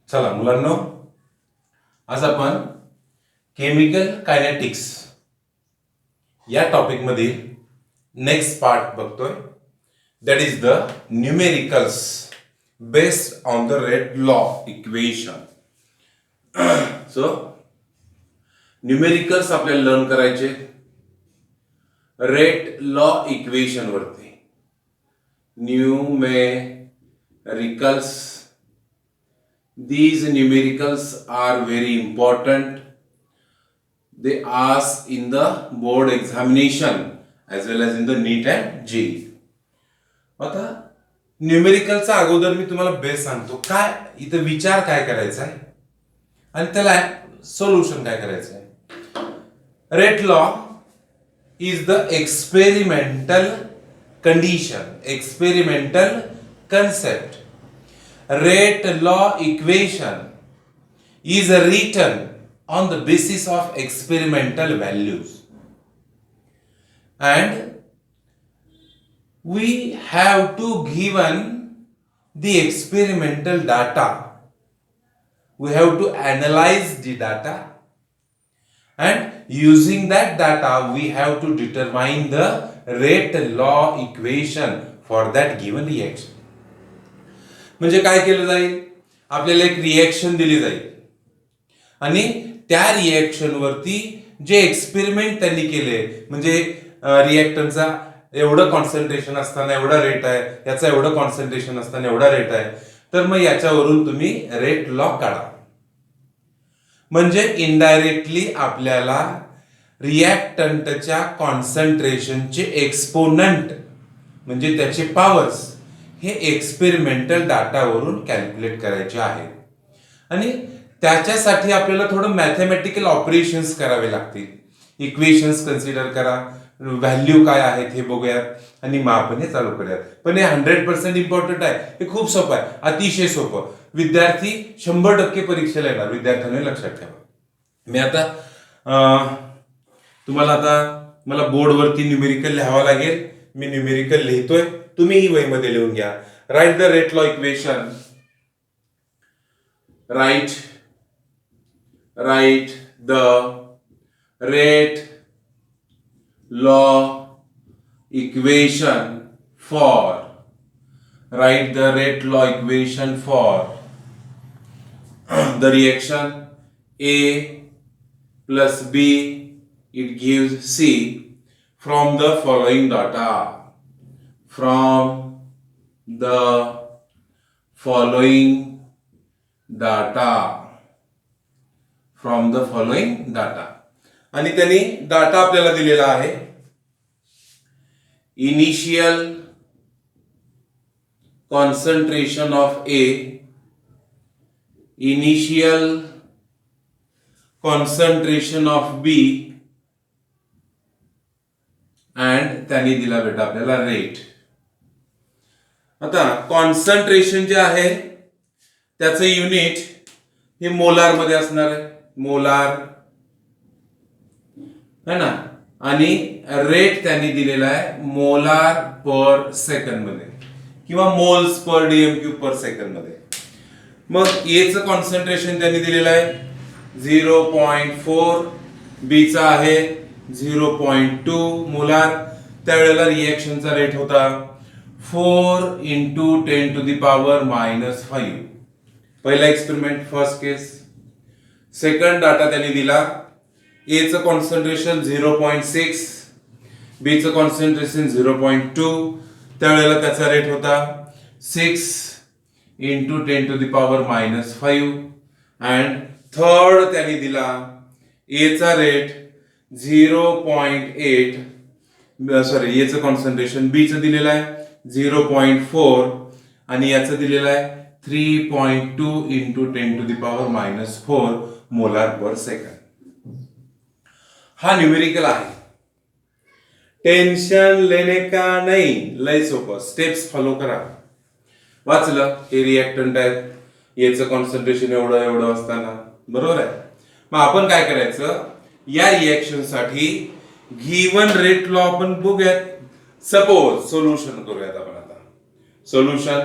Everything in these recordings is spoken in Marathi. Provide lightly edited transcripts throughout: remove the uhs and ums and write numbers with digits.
चला मुलांनो, आज आपण केमिकल कायनेटिक्स या टॉपिक मध्ये नेक्स्ट पार्ट बघतोय. That is the numericals based on the rate law equation. So numericals आपल्याला लर्न करायचे रेट लॉ इक्वेशन वरती. Numericals, these numericals are very important. They ask in the board examination as well as in the NEET and JEE. आता न्यूमेरिकलचा अगोदर मी तुम्हाला बेस सांगतो. काय इथं विचार काय करायचा आहे आणि त्याला सोल्युशन काय करायचं आहे. Rate law is the experimental condition, experimental concept. Rate law equation is written on the basis of experimental values, and we have to given the experimental data. We have to analyze the data, and using that data we have to determine the rate law equation for that given reaction. म्हणजे काय केलं जाईल, आपल्याला एक रिएक्शन दिली जाईल आणि त्या रिएक्शन वरती जे एक्सपेरिमेंट त्यांनी केले, म्हणजे रिएक्टंटचा एवढं कॉन्सन्ट्रेशन असताना एवढा रेट आहे, याचा एवढं कॉन्सन्ट्रेशन असताना एवढा रेट आहे, तर मग याच्यावरून तुम्ही रेट लॉ काढा. म्हणजे इनडायरेक्टली आपल्याला रिएक्टंटच्या कॉन्सन्ट्रेशनचे एक्सपोनंट म्हणजे त्याचे पॉवर्स हे एक्सपेरिमेंटल डाटावरून कॅल्क्युलेट करायचे आहेत. आणि त्याच्यासाठी आपल्याला थोडं मॅथमॅटिकल ऑपरेशन्स करावे लागतील. इक्वेशन्स कन्सिडर करा, व्हॅल्यू काय आहेत हे बघूयात आणि मापन हे चालू करूयात. पण हे 100% इम्पॉर्टंट आहे. हे खूप सोपं आहे, अतिशय सोपं. विद्यार्थी 100% परीक्षेला येणार, विद्यार्थ्यांनी लक्षात ठेवा. मी आता मला बोर्डवरती न्यूमेरिकल लिहावं लागेल. मी न्यूमेरिकल लिहितोय, तुम्ही ही वहीमध्ये लिहून घ्या. Right the rate law equation. Right the rate law equation for the reaction A plus B, it gives C from the following data. आणि त्यांनी डाटा आपल्याला दिलेला आहे. Initial concentration of A, initial concentration of B, and त्यांनी दिला बेटा आपल्याला रेट. आता कॉन्सन्ट्रेशन जे आहे त्याचं युनिट हे मोलार मध्ये असणार आहे, मोलार है ना. आणि रेट त्यांनी दिलेला आहे मोलार पर सेकंड मध्ये किंवा मोल्स पर DM³ पर सेकंड मध्ये. मग A चं कॉन्सन्ट्रेशन त्यांनी दिलेलं आहे 0.4, B चा आहे 0.2 मोलार. त्यावेळेला रिएक्शनचा रेट होता 4 × 10⁻⁻⁵. पहिला एक्सपेरिमेंट, फर्स्ट केस. सेकंड डाटा त्यांनी दिला. A चं कॉन्सन्ट्रेशन 0.6, B चं कॉन्सन्ट्रेशन 0.2. त्यावेळेला त्याचा रेट होता 6 × 10⁻⁻⁵. अँड थर्ड त्यांनी दिला A चा रेट 0.8, सॉरी A चं कॉन्सन्ट्रेशन, B चं दिलेलं आहे 0.4 आणि याचं दिलेलं आहे 3.2 × 10⁻⁴ मोलार पर सेकंड. हा न्यूमेरिकल आहे. टेन्शन लेने का नाही, लय सोपं. स्टेप्स फॉलो करा. वाचलं, हे रिएक्टंट आहेत, याचं कॉन्सन्ट्रेशन एवढं असताना, बरोबर आहे. मग आपण काय करायचं, या रिएक्शन साठी गिवन रेट लॉ आपण बघूयात. सपोज सोल्युशन करूयात आपण आता. Solution,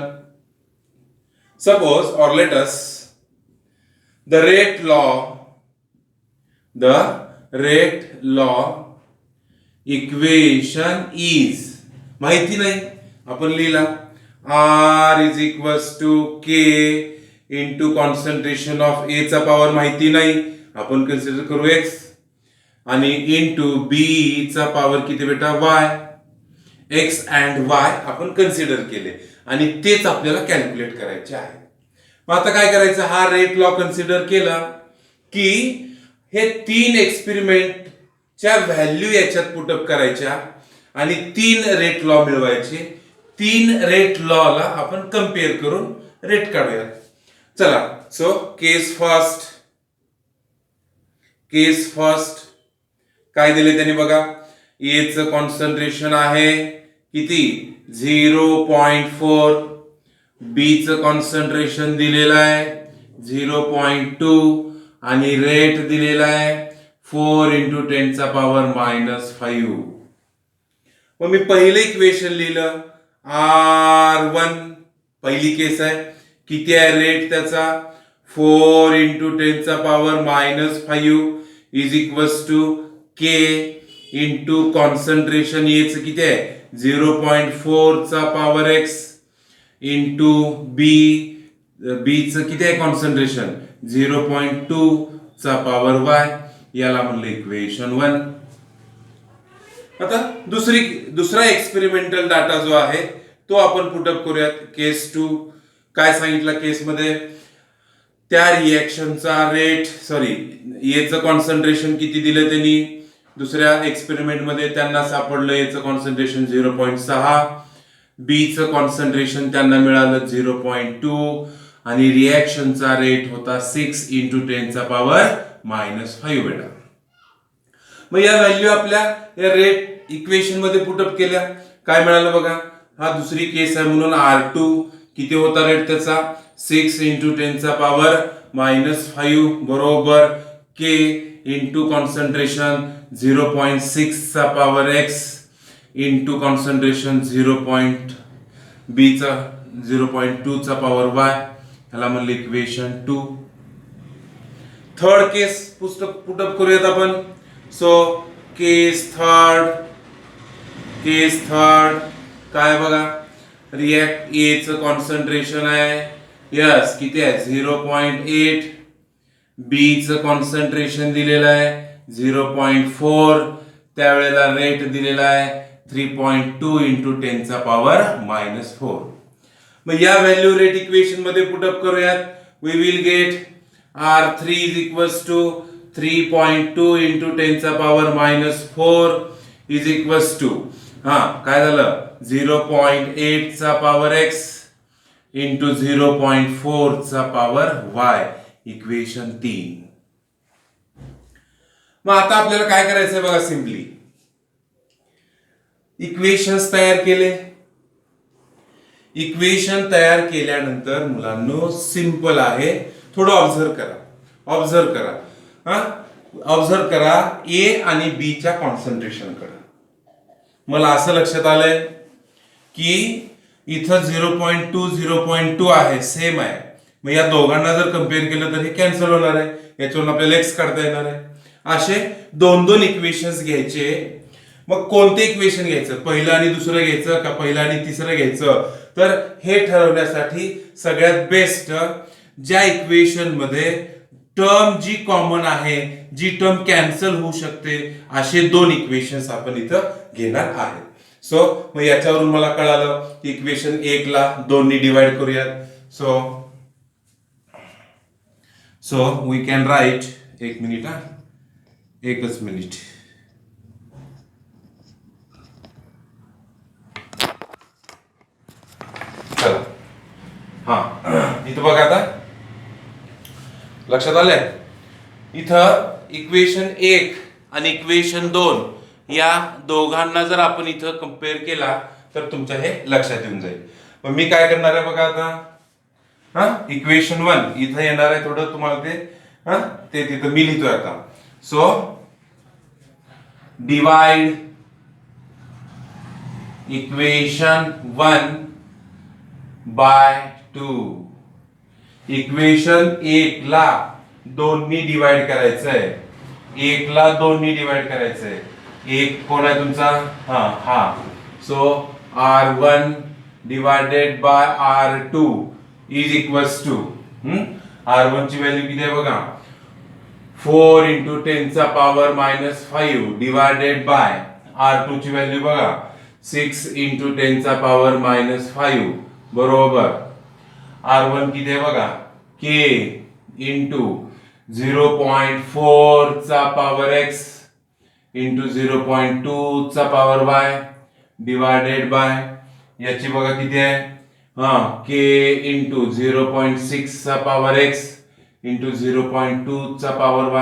suppose or let us the rate law equation is माहिती नाही, आपण लिहिला R is equals to K into concentration of A चा पॉवर माहिती नाही, आपण कन्सिडर करू X आणि इंटू B चा पॉवर किती बेटा Y, X अँड Y आपण कन्सिडर केले आणि तेच आपल्याला कॅल्क्युलेट करायचे आहे. मग आता काय करायचं, हा रेट लॉ कन्सिडर केला की हे 3 एक्सपेरिमेंटच्या व्हॅल्यू याच्यात पुटअप करायच्या आणि 3 रेट लॉ मिळवायचे. 3 रेट लॉला आपण कम्पेअर करून रेट काढूया. चला, सो केस फर्स्ट काय दिले त्यांनी बघा, ए चं कॉन्सन्ट्रेशन आहे किती 0.4, बी चं कॉन्सन्ट्रेशन दिलेलं आहे 0.2 आणि रेट दिलेला आहे 4 इंटू 10 चा पॉवर -5. मग मी पहिलं इक्वेशन लिहिलं R1, पहिली केस आहे, किती आहे रेट त्याचा 4 इंटू 10 चा power -5 is equals to K into concentration याचं किती आहे 0.4 चा पॉवर X इंटू बी चं किती आहे कॉन्सन्ट्रेशन 0.2 चा पॉवर Y, याला म्हणलं इक्वेशन 1. आता दुसरा एक्सपेरिमेंटल डाटा जो आहे तो आपण पुटअप करूयात. केस 2 काय सांगितलं, केसमध्ये त्या रिएक्शनचा रेट याचं कॉन्सन्ट्रेशन किती दिलं त्यांनी, दुसऱ्या एक्सपेरिमेंट मध्ये त्यांना सापडलं याचं कॉन्सन्ट्रेशन 0.6, बी चं कॉन्सन्ट्रेशन त्यांना मिळालं 0.2 आणि रिएक्शनचा रेट होता 6 इंटू 10 चा पॉवर -5 बेटा. मग या व्हॅल्यू आपल्या या रेट इक्वेशन मध्ये पुटअप केल्या, काय मिळालं बघा, हा दुसरी केस आहे म्हणून R2 किती होता रेट त्याचा 6 इंटू 10 चा पॉवर -5 बरोबर K इंटू कॉन्सन्ट्रेशन 0.6 चा पॉवर X इंटू कॉन्सन्ट्रेशन बी चा 0.2 चा पॉवर Y, ह्याला म्हणलं इक्वेशन 2. थर्ड केस पुटअप करूयात आपण. सो केस थर्ड काय बघा, रिएक्ट ए चं कॉन्सन्ट्रेशन आहे यस किती आहे 0.8, बी चं कॉन्सन्ट्रेशन दिलेलं आहे 0.4, त्यावेळेला रेट दिलेला आहे 3.2 इंटू 10 चा पॉवर -4. मग या व्हॅल्यू रेट इक्वेशन मध्ये पुटअप करूयात. We will get R3 is equals to 3.2 into 10 चा पॉवर -4 इज इक्वल्स टू काय झालं 0.8 चा पॉवर X इंटू 0.4 चा पॉवर Y, इक्वेशन 3. मग आता आपल्याला काय करायचंय बघा, सिंपली इक्वेशन्स तयार केले. इक्वेशन तयार केल्यानंतर मुलांनो सिंपल आहे, थोडं ऑब्झर्व करा ए आणि बी च्या कॉन्सन्ट्रेशन कडे. मला असं लक्षात आलंय की इथं 0.2 आहे, सेम आहे. मग या दोघांना जर कम्पेअर केलं तर हे कॅन्सल होणार आहे, याच्यावरून आपल्याला एक्स काढता येणार आहे. असे 2 इक्वेशन्स घ्यायचे. मग कोणते इक्वेशन घ्यायचं, पहिलं आणि दुसरं घ्यायचं का पहिलं आणि तिसरं घ्यायचं, तर हे ठरवण्यासाठी सगळ्यात बेस्ट ज्या इक्वेशन मध्ये टर्म जी कॉमन आहे, जी टर्म कॅन्सल होऊ शकते, असे 2 इक्वेशन्स आपण इथं घेणार आहेत. सो मग याच्यावरून मला कळालं की इक्वेशन 1 ला 2 ने डिवाइड करूयात. सो वी कॅन राईट, एकच मिनिट. इथं बघा, आता लक्षात आलंय, इथं इक्वेशन 1 आणि इक्वेशन 2 या दोघांना जर आपण इथं कम्पेअर केला तर तुमच्या हे लक्षात येऊन जाईल. मग मी काय करणार आहे बघा, आता इक्वेशन 1 इथं येणार आहे, थोडं तुम्हाला ते तिथं मी लिहितोय आता. So divide equation 1 by 2. Equation 1 ला दोननी डिवाइड करायचं आहे. 1 ला 2 नी डिवाइड करायचं आहे. 1 कोण आहे तुमचा? हा. So R1 divided by R2 is equals to R1 ची व्हॅल्यू किती आहे बघा, 4 into 10 चा पॉवर -5 डिवायडेड बाय R2 ची व्हॅल्यू बघा 6 into 10 चा पॉवर -5 बरोबर R1 किती आहे बघा K into 0.4 चा पॉवर x into 0.2 चा पॉवर y डिवायडेड बाय याची बघा किती आहे K into 0.6 चा पॉवर x into 0.2 चा पॉवर y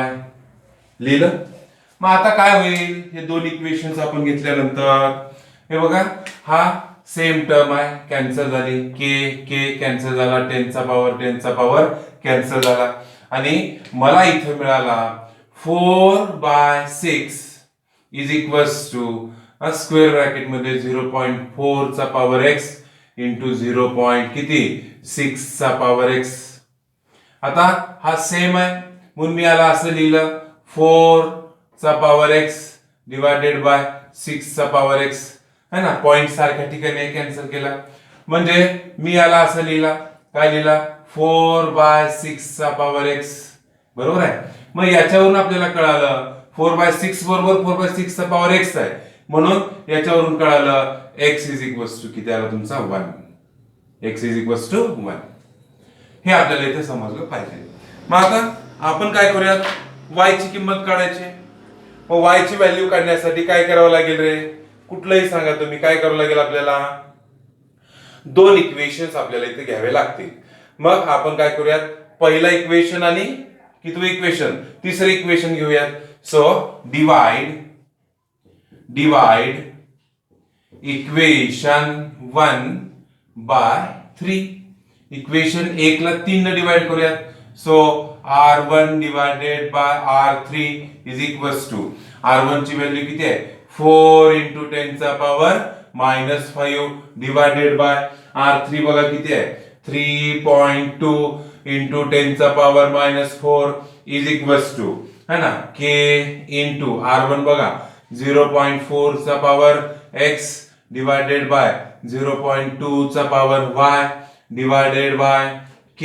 लिहिलं. मग आता काय होईल, हे दोन इक्वेशन्स आपण घेतल्यानंतर हे बघा हा सेम टर्म आहे, कॅन्सल झाली, k कॅन्सल झाला, 10 चा पॉवर कॅन्सल झाला आणि मला इथे मिळाला 4/6 is equals to square bracket मध्ये 0.4 चा पॉवर x into 0.6 चा पॉवर x. आता हा सेम आहे म्हणून मी याला असं लिहिलं 4 चा पॉवर x डिवायडेड बाय 6 चा पॉवर x है ना, पॉइंट सारख्या ठिकाणी कॅन्सल केला म्हणजे मी याला असं लिहिला, काय लिहिला 4/6 चा पॉवर x बरोबर आहे. मग याच्यावरून आपल्याला कळालं 4/6 बरोबर 4/6 चा पॉवर x आहे म्हणून याच्यावरून कळालं x इज इक्वल्स टू किती आला तुमचा 1. x इज इक्वल्स टू 1 हे आपल्याला इथे समजलं पाहिजे. मग आता आपण काय करूया, y ची किंमत काढायची. मग y ची व्हॅल्यू काढण्यासाठी काय करावं लागेल रे, कुठलंही सांगा तुम्ही, काय करावं लागेल आपल्याला, दोन इक्वेशन्स आपल्याला इथे घ्यावे लागतील. मग आपण काय करूयात, पहिला इक्वेशन आणि कितवं इक्वेशन, तिसरं इक्वेशन घेऊयात. So divide equation 1 by 3. Equation 1 ला 3 ने डिवाइड करूयात. So R1 divided by R3 is equals to R1 ची व्हॅल्यू किती आहे 4 into 10 चा पॉवर -5 डिवायडेड बाय R3 बघा किती आहे 3.2 into 10 चा पॉवर -4 इज इक्वल्स टू है ना K into R1 बघा 0.4 चा पॉवर x डिवायडेड बाय 0.2 चा power y divided by K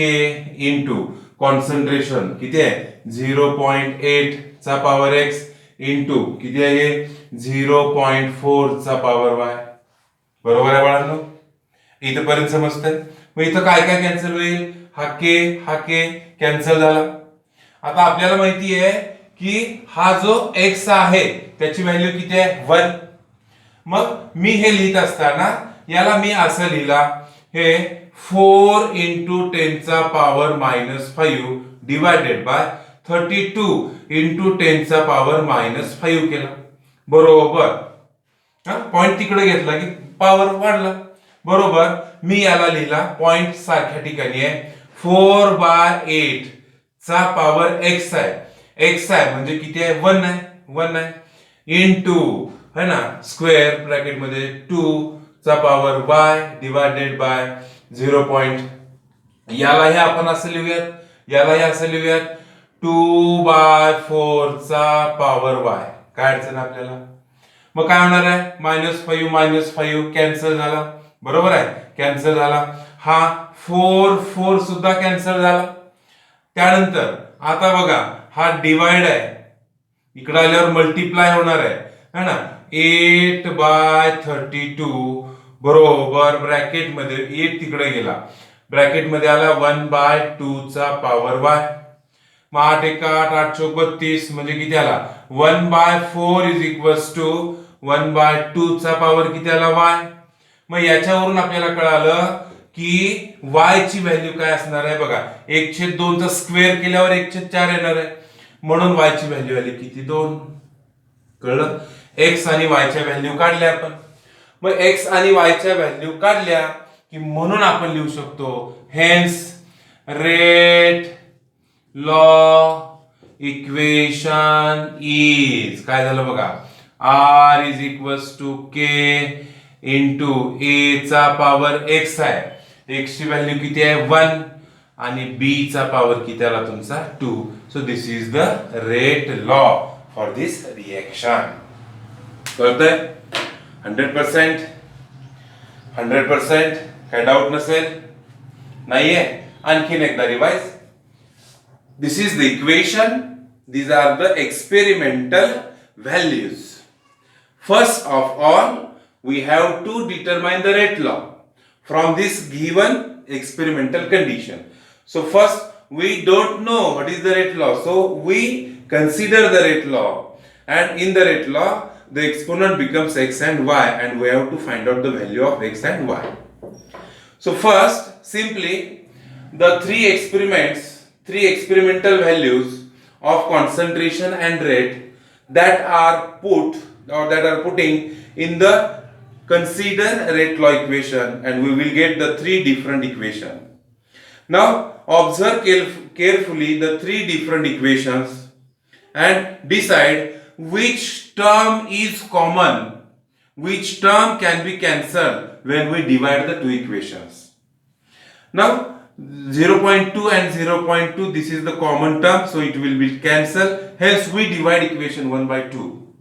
into concentration किती आहे 0.8 चा पॉवर x into किती आहे 0.4 चा पॉवर y. बरोबर आहे बाळांनो, इथपर्यंत समजतंय. मग इथं काय काय कॅन्सल होईल, हा k कॅन्सल झाला. आता आपल्याला माहिती आहे की हा जो x आहे त्याची व्हॅल्यू किती आहे 1. मग मी हे लिहित असताना याला मी असं लिहिला, हे 4 into 10 चा पॉवर -5 डिवायडेड बाय 32 into 10 चा पॉवर -5 केला बरोबर. पॉइंट तिकडे घेतला की पॉवर वाढला बरोबर. मी याला लिहिला पॉइंट सारख्या ठिकाणी आहे 4/8 चा पॉवर x आहे म्हणजे किती आहे 1 आहे इनटू है ना स्क्वेअर ब्रॅकेट मध्ये 2 चा पॉवर y डिवायडेड बाय 0. याला हे आपण असं लिहूयात, याला हे असं लिहूयात 2/4 चा पॉवर y. काय अडचण आपल्याला, मग काय होणार आहे -5 कॅन्सल झाला बरोबर आहे, कॅन्सल झाला. हा 4 सुद्धा कॅन्सल झाला. त्यानंतर आता बघा हा डिवाइड आहे, इकडे आल्यावर मल्टिप्लाय होणार आहे है ना 8/32 बरोबर ब्रॅकेट मध्ये 8 तिकडे गेला, ब्रॅकेट मध्ये आला 1/2 चा पॉवर y. मग 8 × 8 8 × 32 म्हणजे किती आला 1/4 इज इक्वल्स टू 1/2 चा पॉवर किती आला y. मग याच्यावरून आपल्याला कळालं की y ची व्हॅल्यू काय असणार आहे बघा 1/2 चा स्क्वेअर केल्यावर 1/4 येणार आहे म्हणून y ची व्हॅल्यू आली किती 2. कळलं, x आणि y च्या व्हॅल्यू काढल्या आपण. मग x आणि y च्या व्हॅल्यू काढल्या की म्हणून आपण लिहू शकतो hence rate law equation is काय झालं बघा r is equals to k into a चा पॉवर x आहे, x ची व्हॅल्यू किती आहे 1 आणि b चा पॉवर किती आला तुमचा 2. So this is the rate law for this reaction. कळतंय? 100%, 100%, काय डाऊट नसेल? नाहीये? आणखीन एकदा revise. This is the equation. These are the experimental values. First of all, we have to determine the rate law from this given experimental condition. So first, we don't know what is the rate law. So we consider the rate law, and in the rate law, the exponent becomes x and y, and we have to find out the value of x and y. So first, simply the three experimental values of concentration and rate that are putting in the consider rate law equation, and we will get the three different equations. Now observe carefully the three different equations and decide which term is common, which term can be cancelled when we divide the two equations. Now 0.2 and 0.2, this is the common term, so it will be cancelled, hence we divide equation 1 by 2.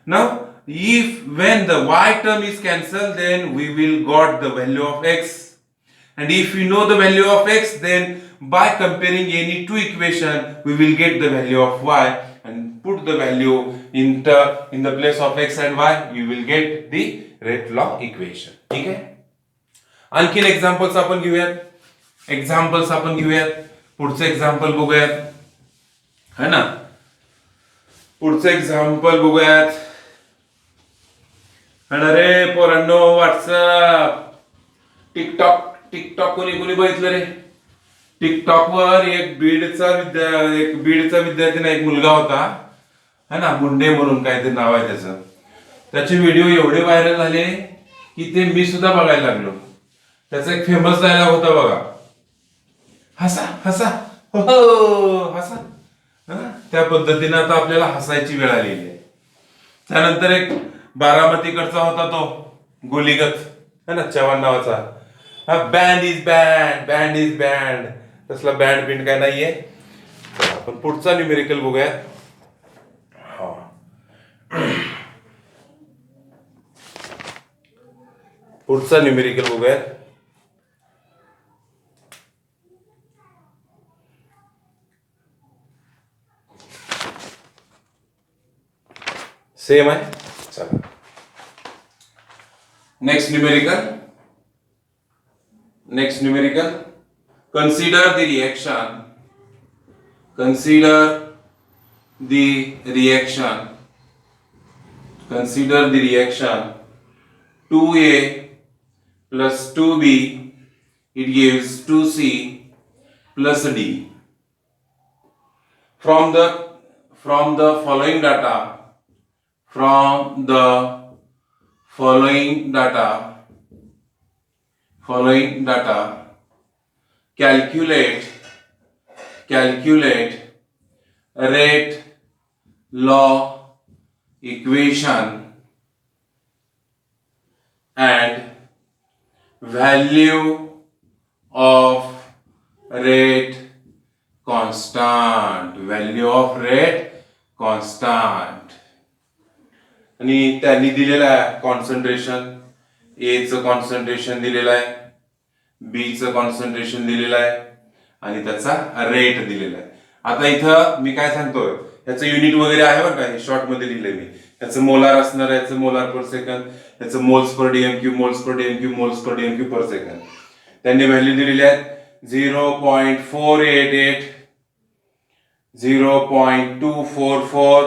Now when the y term is cancelled, then we will got the value of x, and if we know the value of x, then by comparing any two equation we will get the value of y, and put the value in the place of x and y, we will get the rate law equation. ठीक आहे? आणखीन एक्झाम्पल्स आपण घेऊयात. पुढचं एक्झाम्पल बघूयात, है ना? पुढचं एक्झाम्पल बघूयात. अरे पोरांनो, व्हॉट्सअप, टिकटॉक कोणी बघितलं रे? टिकटॉक वर एक बीडचा विद्यार्थी ना, एक मुलगा होता, है ना, मुंडे म्हणून काहीतरी नाव आहे त्याचं. त्याचे व्हिडिओ एवढे व्हायरल झाले की ते मी सुद्धा बघायला लागलो. त्याचा एक फेमस डायलॉग होता बघा, हसा हसा हो हसा. त्या पद्धतीने आता आपल्याला हसायची वेळ आलेली आहे. त्यानंतर एक बारामतीकडचा होता तो गोलीगत, है ना, चव्हाण नावाचा, बँड इज बँड. तसला बँड बिंड काय नाहीये. आपण पुढचा न्यूमेरिकल बघूया. पुढचा न्यूमेरिकल बघूया. सेम आहे. चला, next numerical. Consider the reaction 2a plus 2b, it gives 2c plus d. From the following data, calculate rate law equation and value of rate constant. आणि त्यांनी दिलेलं आहे कॉन्सन्ट्रेशन. ए चं कॉन्सन्ट्रेशन दिलेलं आहे, बी चं कॉन्सन्ट्रेशन दिलेलं आहे, आणि त्याचा रेट दिलेला आहे. आता इथं मी काय सांगतोय, याचं युनिट वगैरे आहे बरं का, हे शॉर्ट मध्ये लिहिलंय मी. याचं मोलार असणार आहे, याचं मोलार पर सेकंद, याचं moles per dm cube, moles per dm cube per second. त्यांनी व्हॅल्यू दिलेली आहेत 0.488, 0.244,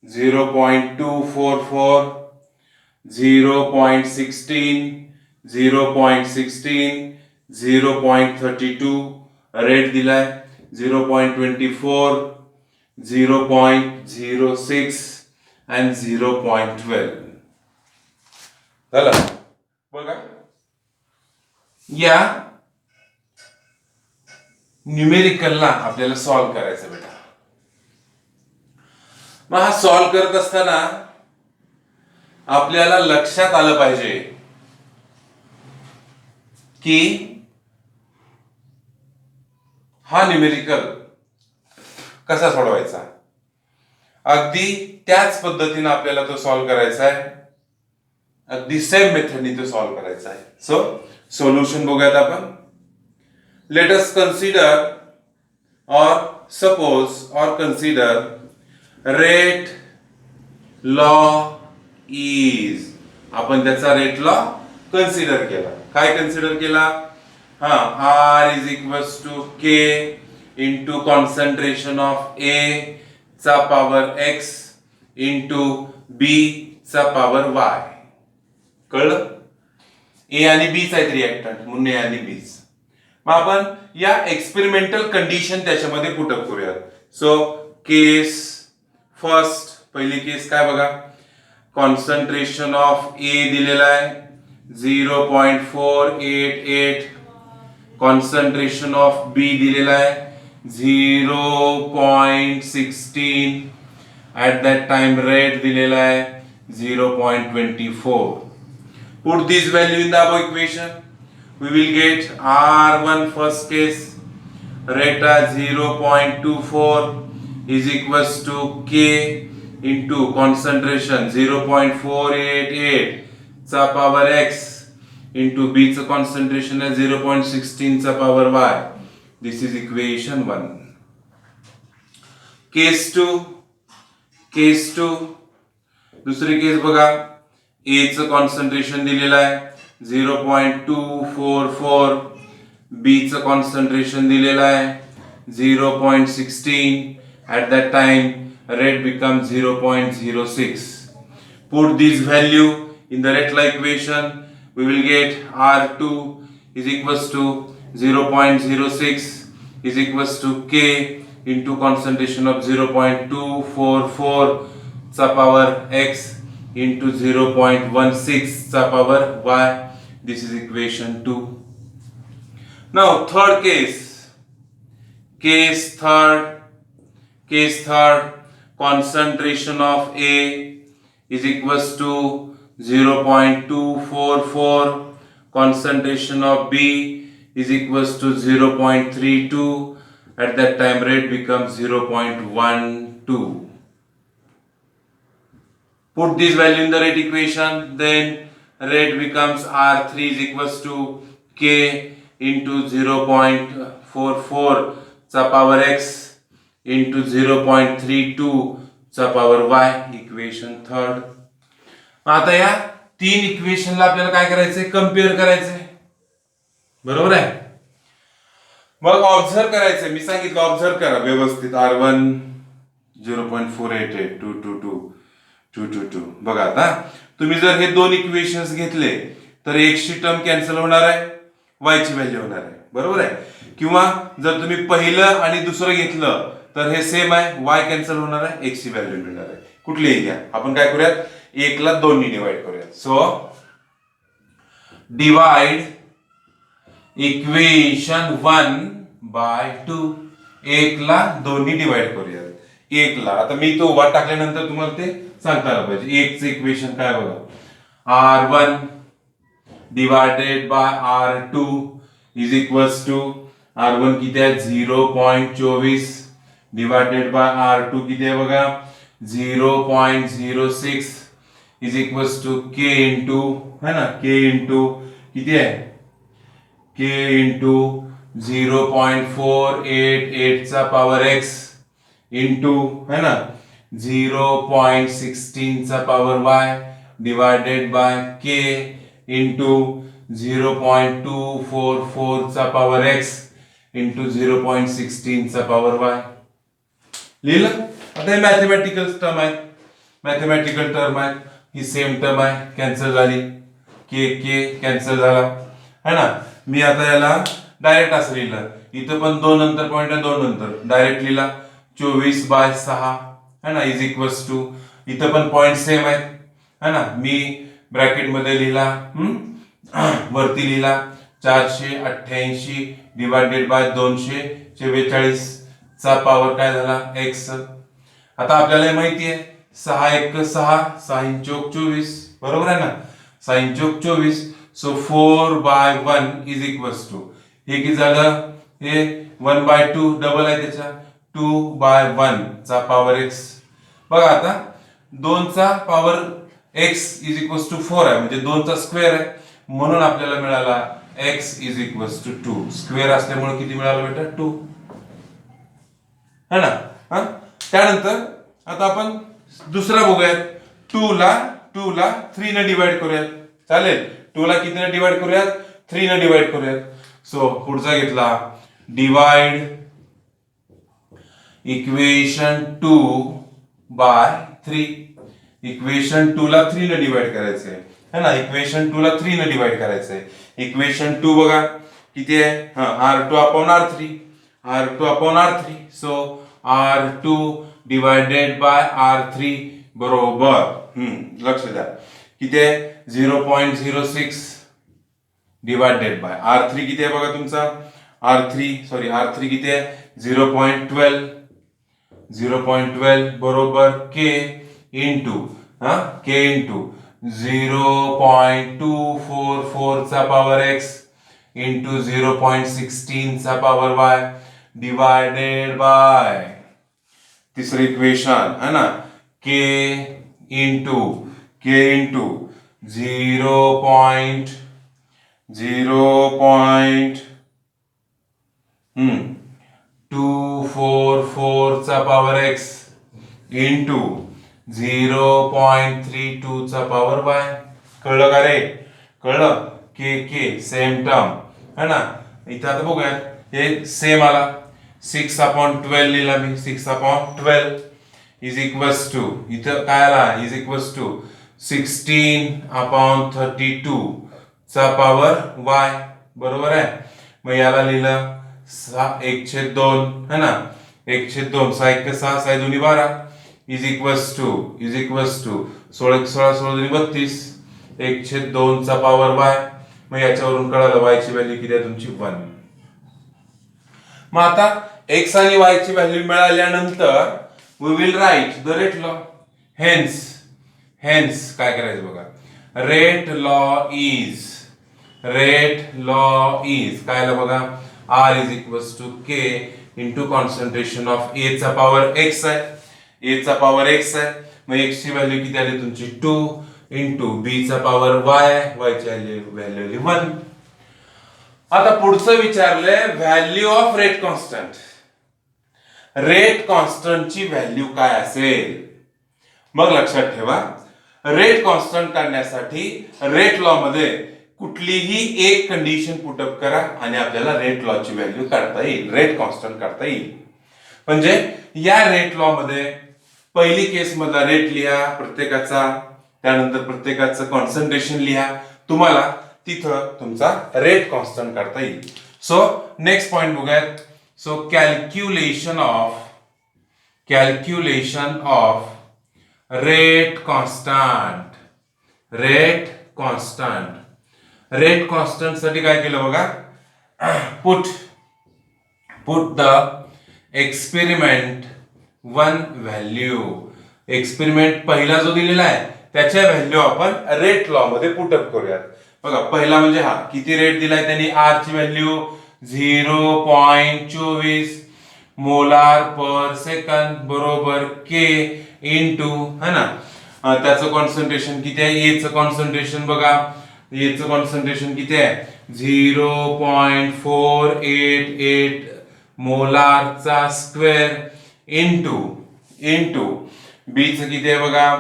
0.244, 0.16, 0.32. रेट दिलाय 0.24, 0.06 and 0.12. झालं बघा. या न्यूमेरिकलला आपल्याला सॉल्व्ह करायचं बेटा. मग हा सॉल्व्ह करत असताना आपल्याला लक्षात आलं पाहिजे की हा न्यूमेरिकल कसा सोडवायचा, अगदी त्याच पद्धतीने आपल्याला तो सॉल्व्ह करायचा आहे, अगदी सेम मेथडने तो सॉल्व्ह करायचा आहे. सो सोल्युशन बघूयात आपण. Let us consider or suppose or consider rate law is. आपण त्याचा रेट लॉ कन्सिडर केला. काय कन्सिडर केला? R is equals to K into concentration of A चा पॉवर X into B चा पॉवर Y. कळलं? A आणि B चा रिएक्टंट म्हणून A आणि B. मग आपण या एक्सपेरिमेंटल कंडिशन त्याच्यामध्ये पुट अप करूयात. सो केस फर्स्ट, पहिली केस काय बघा, कॉन्सन्ट्रेशन ऑफ ए दिलेला आहे 0.488, कॉन्सन्ट्रेशन ऑफ बी दिलेला आहे 0.16, ऍट दॅट टाइम रेट दिलेला आहे 0.24. Put this value in the above equation. We will get R1 first case, rate as 0.24 is equals to K into concentration 0.488 चा power X into B चा concentration as 0.16 चा power Y. This is equation 1. Case 2, दुसरी केस बघा, A चं concentration दिलेलं आहे 0.244, B चं कॉन्सन्ट्रेशन दिलेलं आहे 0.16, at that time rate becomes 0.06. Put this value in the rate law equation. We will get R2 is equals to 0.06 is equals to K into concentration of 0.244 चा power X into 0.16 चा power Y. This is equation 2. Now third case. Case third, concentration of A is equals to 0.244, concentration of B is equals to 0.32. At that time rate becomes 0.12. Put this value in the rate equation, then rate becomes R3 is equals to K into 0.44 चा power X into 0.32 चा power Y. Equation third. आता या तीन इक्वेशनला आपल्याला काय करायचंय, कम्पेअर करायचंय, बरोबर आहे. मग ऑब्झर्व करायचंय, मी सांगितलं ऑब्झर्व करा व्यवस्थित. R1 0.488 222. बघा आता तुम्ही जर हे दोन इक्वेशन्स घेतले तर एक्सची टर्म कॅन्सल होणार आहे, वायची व्हॅल्यू होणार आहे, बरोबर आहे. किंवा जर तुम्ही पहिलं आणि दुसरं घेतलं तर हे सेम आहे, वाय कॅन्सल होणार आहे, एक्सची व्हॅल्यू मिळणार आहे. कुठलीही घ्या, आपण काय करूयात, एकला दोन्ही डिवाइड करूयात. So divide equation 1/2. एकला दोन्ही डिवाइड करूयात. एकला आता मी तो उभा टाकल्यानंतर तुम्हाला ते सांगता आलं पाहिजे. एकचं इक्वेशन काय बघा, R1 divided by R2 is equals to R1 किती आहे 0.24 डिवायडेड बाय R2 किती आहे बघा 0.06 is equals to K into, है ना, K इंटू किती आहे, K इंटू 0.488 चा पॉवर X इंटू, है ना, 0.16 चा power Y divided by K into 0.244 चा पॉवर X इंटू 0.16 चा पॉवर Y. लिहिलं. आता हे मॅथमॅटिकल टर्म आहे, मॅथमॅटिकल टर्म आहे, ही सेम टर्म आहे, कॅन्सल झाली, के कॅन्सल झाला, है ना. मी आता याला डायरेक्ट असं लिहिलं, इथं पण 2 नंतर पॉइंट आहे, 2 नंतर डायरेक्ट लिहिला 24/6, है ना, इज इक्वल्स टू, इथं पण पॉइंट सेम आहेत, है ना. मी ब्रॅकेट मध्ये लिहिला, वरती लिहिला 488 डिवायडेड बाय 244 चा पॉवर काय झाला x. आता आपल्याला माहिती आहे 6 1 6, 6 चौक 24, बरोबर आहे ना, 6 चौक 24. सो 4/1 इज इक्वल्स टू, हे किती झालं, हे 1/2 डबल आहे त्याच्या 2/1 चा पॉवर x. बघा आता 2 चा power x is equals to 4 आहे, म्हणजे 2 चा स्क्वेअर आहे, म्हणून आपल्याला मिळाला x is equals to 2. Square असल्यामुळे किती मिळालं बेटा? 2 है ना. हा, त्यानंतर आता आपण दुसरा बघूयात. 2 ला 3 ने डिवाइड करूयात. चालेल. 2 ला किती ने डिवाइड करूयात? 3 ने डिवाइड करूयात. सो पुढचा घेतला, डिवाइड इक्वेशन 2 बाय 3. इक्वेशन 2 ला 3 ने डिवाइड करायचं आहे, है ना. इक्वेशन 2 ला 3 ने डिवाइड करायचं आहे. इक्वेशन 2 बघा किती आहे? R2 upon R3. R2 upon R3. So R2 divided by R3 बरोबर लक्ष द्या किती आहे? 0.06 डिवाइडेड बाय R3 किती आहे बघा तुमचा? R3 किती आहे? 0.12. 0.12 बरोबर K इंटू K इंटू 0.244 चा पॉवर x इंटू 0.16 चा पॉवर y डिवाइडेड बाय तिसरं इक्वेशन है ना, K इंटू 0.244 चा पॉवर x इंटू 0.32 चा पॉवर y. कळलं का रे? कळलं? के सेम टर्म है ना. इथं आता बघूया, हे सेम आला. 6/12 लिहिला मी. 6/12 इज इक्वल्स टू, इथं काय आला? इज इक्वल्स टू 16/32 चा पॉवर y. बरोबर आहे. मग याला लिहिलं 1/2 है ना. 1/2 6 1 6 6 2 12 इज इक्वल्स टू 16 1 16 16 2 32 1/2 चा पॉवर y. मग याच्यावरून कळालं y ची व्हॅल्यू किती आहे तुमची? 1. मग आता x आणि y ची व्हॅल्यू मिळाल्यानंतर we will write the rate law. Hence काय करायचं बघा, रेट लॉ इज काय आलं बघा? R is equals to K into concentration of A चा पॉवर x आहे. A चा पॉवर x आहे. मग x ची व्हॅल्यू किती आली तुमची? 2 इंटू B चा पॉवर y आहे. y ची व्हॅल्यू आली 1. आता पुढचं विचारलंय value of rate constant. Rate constant ची व्हॅल्यू काय असेल? मग लक्षात ठेवा, रेट कॉन्स्टंट काढण्यासाठी रेट लॉ मध्ये कुठलीही एक कंडिशन पुटअप करा आणि आपल्याला रेट लॉ ची व्हॅल्यू काढता येईल, रेट कॉन्स्टंट काढता येईल. म्हणजे या रेट लॉ मध्ये पहिली केस मधला रेट लिहा प्रत्येकाचा, त्यानंतर प्रत्येकाचं कॉन्सन्ट्रेशन लिहा. तुम्हाला तिथं तुमचा रेट कॉन्स्टंट काढता येईल. सो नेक्स्ट पॉइंट बघूयात. So calculation of rate constant साठी काय केलं बघा, put the experiment 1 value. Experiment पहिला जो दिलेला आहे त्याच्या व्हॅल्यू आपण रेट लॉ मध्ये पुटअप करूयात. बघा पहिला म्हणजे हा किती रेट दिलाय त्यांनी? R ची व्हॅल्यू 0.24 मोलार पर सेकंद बरोबर K इंटू है ना, त्याचं कॉन्सन्ट्रेशन किती आहे? A चं कॉन्सन्ट्रेशन बघा, A चं कॉन्सन्ट्रेशन किती आहे? 0.488 मोलार चा स्क्वेअर इंटू B चं किती आहे बघा?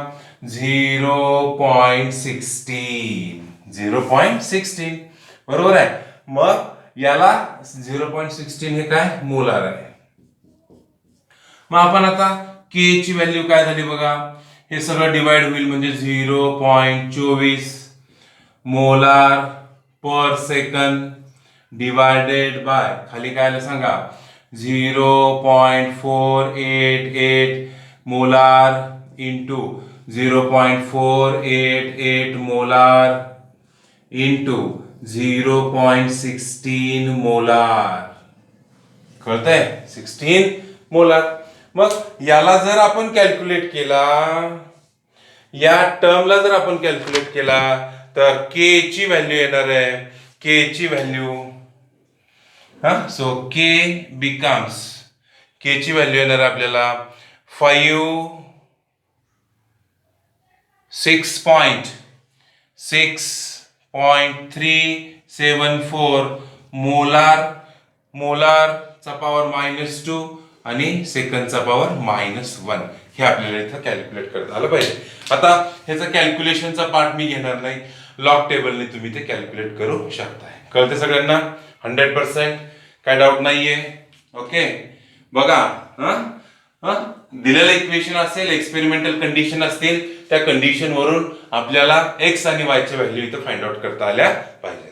0.16 बरोबर आहे. मग याला 0.16 हे काय? मोलार आहे. मग आपण आता K ची व्हॅल्यू काय झाली बघा, हे सगळं डिवाइड होईल म्हणजे 0.24 molar per second divided by खाली काय आलं सांगा? 0.488 molar into 0.488 molar into 0.16 molar. कळतंय? 16 मोलार. मग याला जर आपण कॅल्क्युलेट केला, या टर्मला जर आपण कॅल्क्युलेट केला तर K ची व्हॅल्यू येणार आहे. K ची व्हॅल्यू सो K बिकम्स के ची व्हॅल्यू येणार आपल्याला 6.374 मोलारचा पॉवर -2 आणि सेकंदचा पॉवर -1 हे आपल्याला इथं कॅल्क्युलेट करता आलं पाहिजे. आता ह्याचा कॅल्क्युलेशनचा पार्ट मी घेणार नाही, लॉग टेबलने तुम्ही ते कॅल्क्युलेट करू शकताय. कळते सगळ्यांना? 100% काय डाऊट नाहीये? ओके बघा, दिलेलं इक्वेशन असेल, एक्सपेरिमेंटल कंडिशन असतील, त्या कंडिशन वरून आपल्याला एक्स आणि वायच्या व्हॅल्यू इथं फाइंड आउट करता आल्या पाहिजे.